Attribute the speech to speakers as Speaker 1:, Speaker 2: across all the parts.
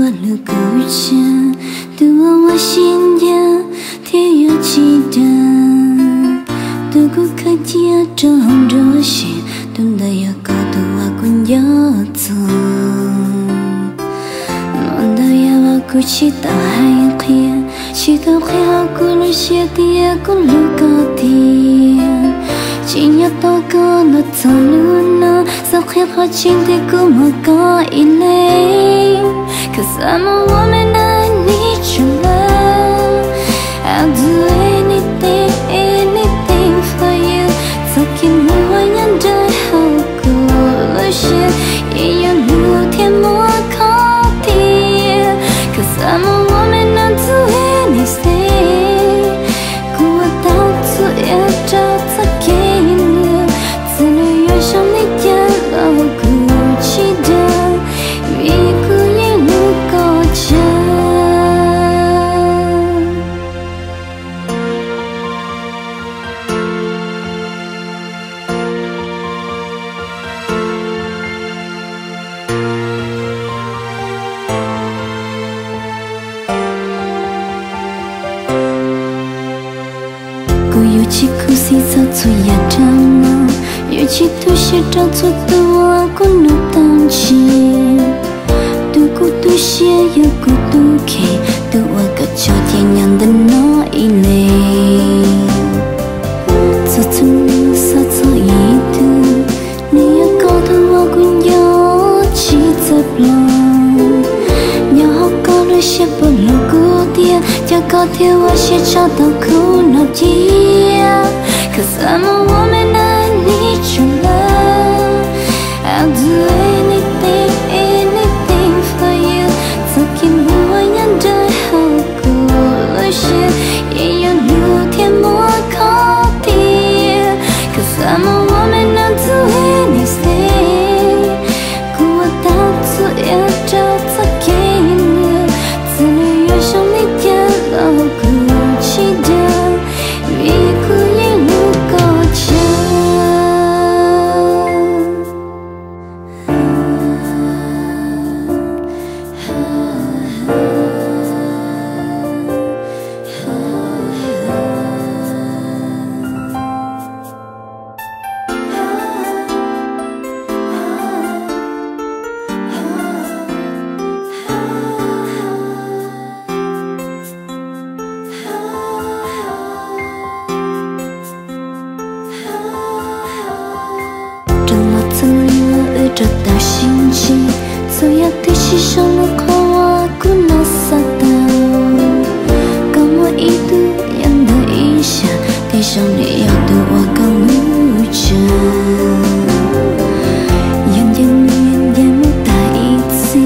Speaker 1: 了勾牵，对我心间天有期待，对我开天这红热线，对待要搞得我滚要走，梦到要我过去到海边，去到海好过了些的过了个天，今夜到个那走路呢，在海好近的过么个一类，可是我们爱你去了。I'll do anything, anything for you. 早给我眼袋好过了些，也有露天莫靠地。可是我们能 do anything， 过我到处要找他给你，只能越想你点老古气的，一股一路高架。有起苦心找出一张啊，有起都是找出的我过路当起，都孤独些又孤独开，都我个秋天样的那一类，做出你所做一度，你要搞得我滚要起走了，要好搞了些不露骨的，要搞得我些找到苦恼的。可是我们爱你去了 ，I'll do anything, anything for you。早给我眼袋好过了些，也有露天莫靠地。可是我们能 do anything， 过我到处要找他给你，只能越想你点老古气的。找到心情，所有的牺牲我靠我孤那撒到，跟我一度演的一下，地上你要对我刚无着，眼眼目大一次，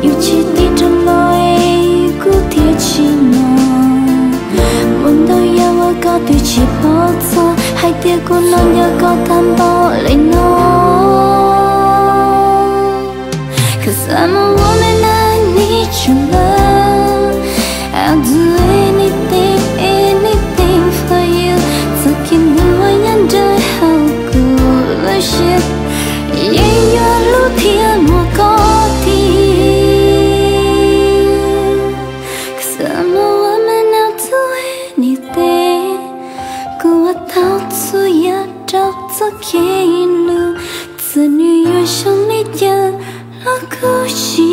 Speaker 1: 有起地着来古铁起嘛，梦到要我搞对起跑错，还跌过那要搞担保里喏。可是我们爱你去了 ，I'll do anything, anything for you。早给我眼袋好过了些，也有露天莫高地。可是我们要 do anything， 过我到处要找这给路，子女越想你点。可惜。